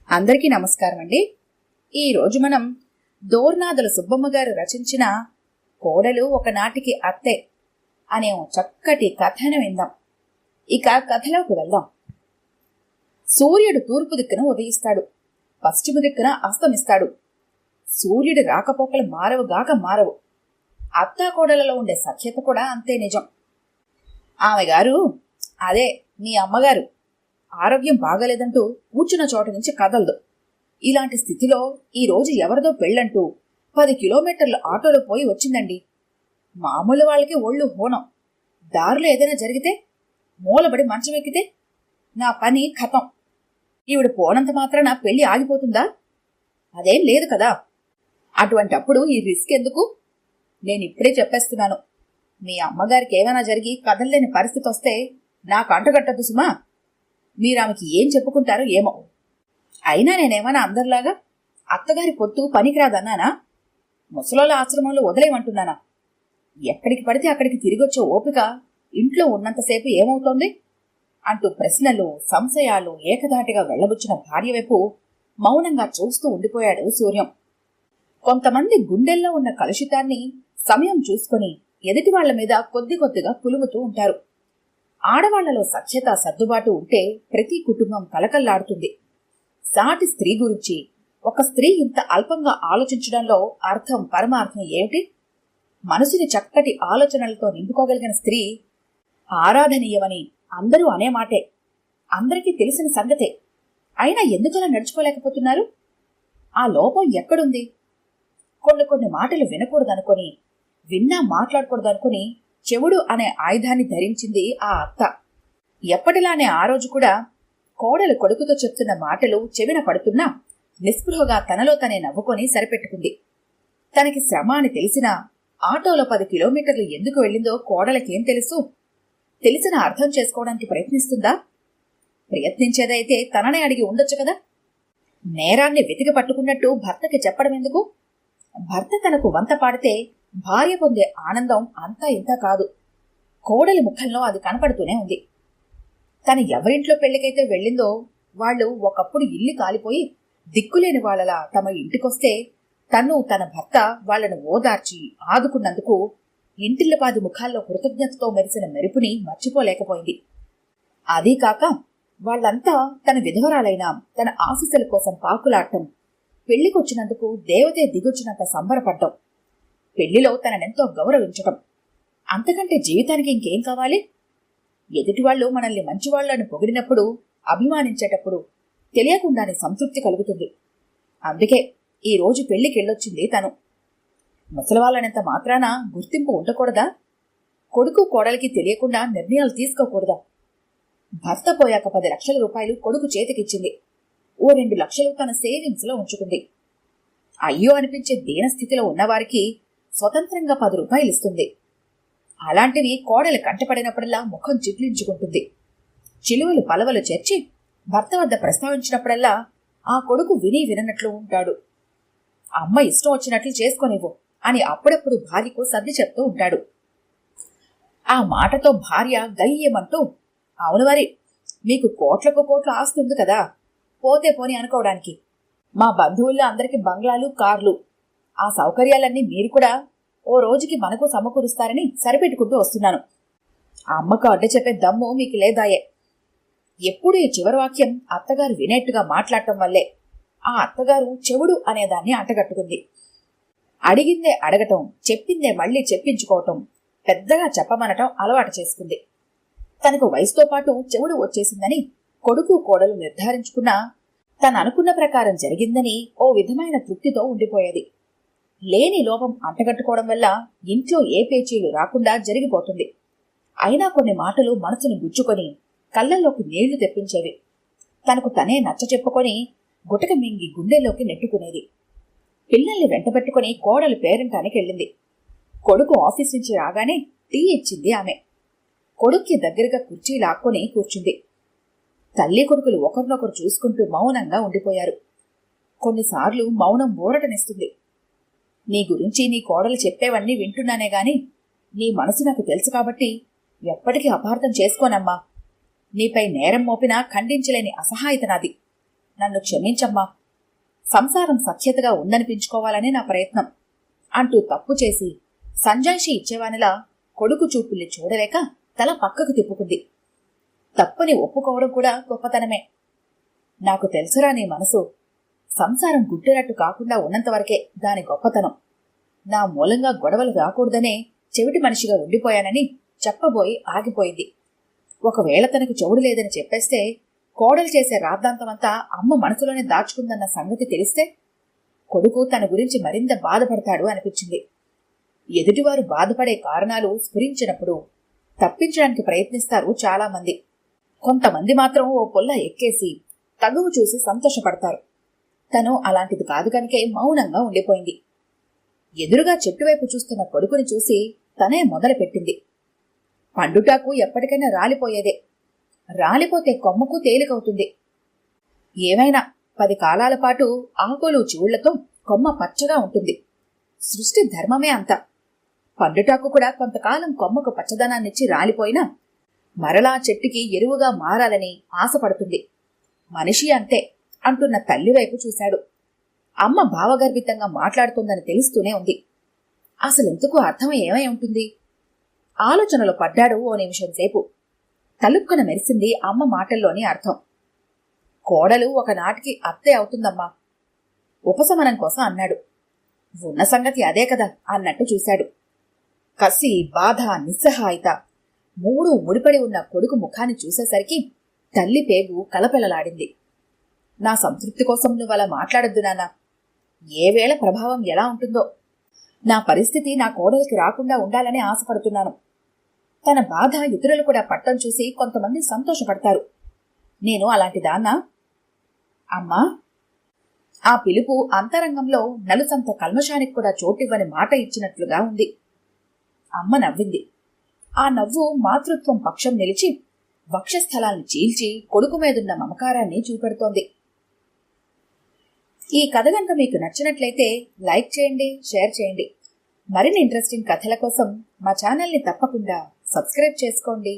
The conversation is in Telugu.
అందరికీ నమస్కారం అండి. ఈరోజు మనం దోర్నాదుల సుబ్బమ్మ గారు రచించిన కోడలు ఒకనాటికి అత్తే అనే చక్కటి కథను విందాం. ఇక కథలోకి వెళ్దాం. సూర్యుడు తూర్పు దిక్కున ఉదయిస్తాడు, పశ్చిమ దిక్కున అస్తమిస్తాడు. సూర్యుడి రాకపోకలు మారవుగాక మారవు. అత్తా కోడలలో ఉండే సఖ్యత కూడా అంతే నిజం. ఆమె గారు, అదే మీ అమ్మగారు, ఆరోగ్యం బాగలేదంటూ కూర్చున్న చోట నుంచి కదలదు. ఇలాంటి స్థితిలో ఈరోజు ఎవరిదో పెళ్ళంటూ 10 కిలోమీటర్లు ఆటోలో పోయి వచ్చిందండి. మామూలు వాళ్ళకి ఒళ్ళు హోనం. దారిలో ఏదైనా జరిగితే, మూలబడి మంచం ఎక్కితే నా పని ఖతం. ఈవిడ పోనంత మాత్రాన పెళ్లి ఆగిపోతుందా? అదేం లేదు కదా. అటువంటప్పుడు ఈ రిస్క్ ఎందుకు? నేనిప్పుడే చెప్పేస్తున్నాను. మీ అమ్మగారికి ఏమైనా జరిగి కదలలేని పరిస్థితి వస్తే నాకు అంటగట్టదు సుమా. మీరామెకి ఏం చెప్పుకుంటారో ఏమో. అయినా నేనేమన్నా అందరిలాగా అత్తగారి పొత్తు పనికిరాదన్నానా? ముసలోళ్ళ ఆశ్రమంలో వదిలేయమంటున్నానా? ఎక్కడికి పడితే అక్కడికి తిరిగొచ్చే ఓపిక ఇంట్లో ఉన్నంతసేపు ఏమవుతోంది అంటూ ప్రశ్నలు, సంశయాలు ఏకధాటిగా వెళ్లబుచ్చిన భార్య వైపు మౌనంగా చూస్తూ ఉండిపోయాడు సూర్యం. కొంతమంది గుండెల్లో ఉన్న కలుషితాన్ని సమయం చూసుకుని ఎదుటి వాళ్ల మీద కొద్ది కొద్దిగా పులుముతూ ఉంటారు. ఆడవాళ్లలో సఖ్యత, సర్దుబాటు ఉంటే ప్రతి కుటుంబం కలకల్లాడుతుంది. సాటి స్త్రీ గురించి ఒక స్త్రీ ఇంత అల్పంగా ఆలోచించడంలో అర్థం, పరమార్థం ఏమిటి? మనసుని చక్కటి ఆలోచనలతో నింపుకోగలిగిన స్త్రీ ఆరాధనీయమని అందరూ అనే మాటే, అందరికీ తెలిసిన సంగతే. అయినా ఎందుకలా నడుచుకోలేకపోతున్నారు? ఆ లోపం ఎక్కడుంది? కొన్ని మాటలు వినకూడదనుకొని, విన్నా మాట్లాడకూడదనుకుని చెవుడు అనే ఆయుధాన్ని ధరించింది ఆ అత్త. ఎప్పటిలానే ఆ రోజు కూడా కోడలు కొడుకుతో చెప్తున్న మాటలు చెవిన పడుతున్నా నిస్పృహగా తనలో తనే నవ్వుకొని సరిపెట్టుకుంది. తనకి శ్రమ అని తెలిసినా ఆటోలో 10 కిలోమీటర్లు ఎందుకు వెళ్ళిందో కోడలకేం తెలుసు? తెలిసిన అర్థం చేసుకోవడానికి ప్రయత్నిస్తుందా? ప్రయత్నించేదైతే తననే అడిగి ఉండొచ్చు కదా. నేరాన్ని వెతికి పట్టుకున్నట్టు భర్తకి చెప్పడం ఎందుకు? భర్త తనకు వంత పాడితే భార్య పొందే ఆనందం అంతా ఇంత కాదు. కోడలి ముఖంలో అది కనపడుతూనే ఉంది. తను ఎవరింట్లో పెళ్లికైతే వెళ్ళిందో వాళ్ళు ఒకప్పుడు ఇల్లు కాలిపోయి దిక్కులేని వాళ్ళలా తమ ఇంటికొస్తే తను, తన భర్త వాళ్లను ఓదార్చి ఆదుకున్నందుకు ఇంటిల్లపాది ముఖాల్లో కృతజ్ఞతతో మెరిసిన మెరుపుని మర్చిపోలేకపోయింది. అదీ కాక వాళ్లంతా తన విధవరాలైన తన ఆశీస్సుల కోసం పాకులాడటం, పెళ్లికొచ్చినందుకు దేవతే దిగొచ్చినంత సంబరపడ్డం, పెళ్లిలో తననెంతో గౌరవించటం, అంతకంటే జీవితానికి ఇంకేం కావాలి? ఎదుటివాళ్లు మనల్ని మంచివాళ్లను పొగిడినప్పుడు, అభిమానించేటప్పుడు తెలియకుండానే సంతృప్తి కలుగుతుంది. అందుకే ఈ రోజు పెళ్లికెళ్ళొచ్చింది తను. ముసలివాళ్ళనంత మాత్రాన గుర్తింపు ఉండకూడదా? కొడుకు కోడలికి తెలియకుండా నిర్ణయాలు తీసుకోకూడదా? భర్త పోయాక 10 లక్షల రూపాయలు కొడుకు చేతికిచ్చింది. ఓ 2 లక్షలు తన సేవింగ్స్ లో ఉంచుకుంది. అయ్యో అనిపించే దీనస్థితిలో ఉన్నవారికి స్వతంత్రంగా 10 రూపాయలు ఇస్తుంది. అలాంటివి కోడలు కంటపడినప్పుడల్లా ముఖం చిట్లించుకుంటుంది. చిలువలు పలవలు చేర్చి భర్త వద్ద ప్రస్తావించినప్పుడల్లా ఆ కొడుకు విని విననట్లు ఉంటాడు. అమ్మ ఇష్టం వచ్చినట్లు చేసుకోనివ్వు అని అప్పుడప్పుడు భార్యకు సర్ది చెప్తూ ఉంటాడు. ఆ మాటతో భార్య గయ్యేమంటూ, అవును మరి, మీకు కోట్లకు కోట్ల ఆస్తి ఉంది కదా, పోతే పోని అనుకోవడానికి. మా బంధువుల్లో అందరికీ బంగ్లాలు, కార్లు, ఆ సౌకర్యాలన్నీ మీరు కూడా ఓ రోజుకి మనకు సమకూరుస్తారని సరిపెట్టుకుంటూ వస్తున్నాను. ఆ అమ్మకు అడ్డ చెప్పే దమ్ము మీకు లేదాయే. ఎప్పుడు ఈ చివరి వాక్యం అత్తగారు వినేట్టుగా మాట్లాడటం వల్లే ఆ అత్తగారు చెవుడు అనేదాన్ని అంటగట్టుకుంది. అడిగిందే అడగటం, చెప్పిందే మళ్లీ చెప్పించుకోవటం, పెద్దగా చెప్పమనటం అలవాటు చేసుకుంది. తనకు వయసుతో పాటు చెవుడు వచ్చేసిందని కొడుకు కోడలు నిర్ధారించుకున్నా తను అనుకున్న ప్రకారం జరిగిందని ఓ విధమైన తృప్తితో ఉండిపోయేది. లేని లోపం అంటగట్టుకోవడం వల్ల ఇంట్లో ఏ పేచీలు రాకుండా జరిగిపోతుంది. అయినా కొన్ని మాటలు మనసును గుచ్చుకొని కళ్ళల్లోకి నీళ్లు తెప్పించేవి. తనకు తనే నచ్చ చెప్పుకొని గుటక మింగి గుండెల్లోకి నెట్టుకునేది. పిల్లల్ని వెంటబెట్టుకుని కోడలు పేరంటానికి వెళ్ళింది. కొడుకు ఆఫీస్ నుంచి రాగానే టీ ఇచ్చింది ఆమె. కొడుక్కి దగ్గరగా కుర్చీ లాక్కొని కూర్చుంది. తల్లి కొడుకులు ఒకరినొకరు చూసుకుంటూ మౌనంగా ఉండిపోయారు. కొన్నిసార్లు మౌనం ఊరటనిస్తుంది. నీ గురించి నీ కోడలు చెప్పేవన్నీ వింటున్నానే గాని నీ మనసు నాకు తెలుసు కాబట్టి ఎప్పటికీ అపార్థం చేసుకోనమ్మా. నీపై నేరం మోపినా ఖండించలేని అసహాయత నాది. నన్ను క్షమించమ్మా. సంసారం సఖ్యతగా ఉందనిపించుకోవాలనే నా ప్రయత్నం అంటూ తప్పు చేసి సంజాయిషి ఇచ్చేవానిలా కొడుకు చూపుల్ని చూడలేక తల పక్కకు తిప్పుకుంది. తప్పుని ఒప్పుకోవడం కూడా గొప్పతనమే. నాకు తెలుసురా నీ మనసు. సంసారం గుట్టేటట్టు కాకుండా ఉన్నంతవరకే దాని గొప్పతనం. నా మూలంగా గొడవలు రాకూడదనే చెవిటి మనిషిగా ఉండిపోయానని చెప్పబోయి ఆగిపోయింది. ఒకవేళ తనకు చెవుడు లేదని చెప్పేస్తే కోడలు చేసే రాద్ధాంతమంతా అమ్మ మనసులోనే దాచుకుందన్న సంగతి తెలిస్తే కొడుకు తన గురించి మరింత బాధపడతాడు అనిపించింది. ఎదుటివారు బాధపడే కారణాలు స్ఫురించినప్పుడు తప్పించడానికి ప్రయత్నిస్తారు చాలామంది. కొంతమంది మాత్రం ఓ పొల్ల ఎక్కేసి తగువు చూసి సంతోషపడతారు. తను అలాంటిది కాదు కనుకే మౌనంగా ఉండిపోయింది. ఎదురుగా చెట్టువైపు చూస్తున్న కొడుకుని చూసి తనే మొదలుపెట్టింది. పండుటాకు ఎప్పటికైనా రాలిపోయేదే. రాలిపోతే కొమ్మకు తేలికవుతుంది. ఏమైనా 10 కాలాల పాటు ఆకులు చివుళ్లతో కొమ్మ పచ్చగా ఉంటుంది. సృష్టి ధర్మమే అంత. పండుటాకు కూడా కొంతకాలం కొమ్మకు పచ్చదనాన్నిచ్చి రాలిపోయినా మరలా చెట్టుకి ఎరువుగా మారాలని ఆశపడుతుంది. మనిషి అంతే అంటున్న తల్లివైపు చూశాడు. అమ్మ భావగర్భితంగా మాట్లాడుతుందని తెలుస్తూనే ఉంది. అసలెందుకు అర్థం ఏమై ఉంటుంది? ఆలోచనలో పడ్డాడు ఓ నిమిషం సేపు. తలుక్కున మెరిసింది అమ్మ మాటల్లోని అర్థం. కోడలు ఒకనాటికి అత్తే అవుతుందమ్మా. ఉపశమనం కోసం అన్నాడు. ఉన్న సంగతి అదే కదా అన్నట్టు చూశాడు. కసి, బాధ, నిస్సహాయత మూడు ముడిపడి ఉన్న కొడుకు ముఖాన్ని చూసేసరికి తల్లి పేగు కలపెలలాడింది. నా సంతృప్తి కోసం నువ్వలా మాట్లాడొద్దు నాన్నా. ఏ వేళ ప్రభావం ఎలా ఉంటుందో. నా పరిస్థితి నా కోడలికి రాకుండా ఉండాలని ఆశపడుతున్నాను. తన బాధ ఇతరులు కూడా పట్టం చూసి కొంతమంది సంతోషపడతారు. నేను అలాంటి దాన్నా? అమ్మా. ఆ పిలుపు అంతరంగంలో నలుసంత కల్మషానికి కూడా చోటివ్వని మాట ఇచ్చినట్లుగా ఉంది. అమ్మ నవ్వింది. ఆ నవ్వు మాతృత్వం పక్షం నిలిచి వక్షస్థలాన్ని చీల్చి కొడుకు మీదున్న మమకారాన్ని చూపెడుతోంది. ఈ కథ గనుక మీకు నచ్చినట్లయితే లైక్ చేయండి, షేర్ చేయండి. మరిన్ని ఇంట్రెస్టింగ్ కథల కోసం మా ఛానల్ని తప్పకుండా సబ్స్క్రైబ్ చేసుకోండి.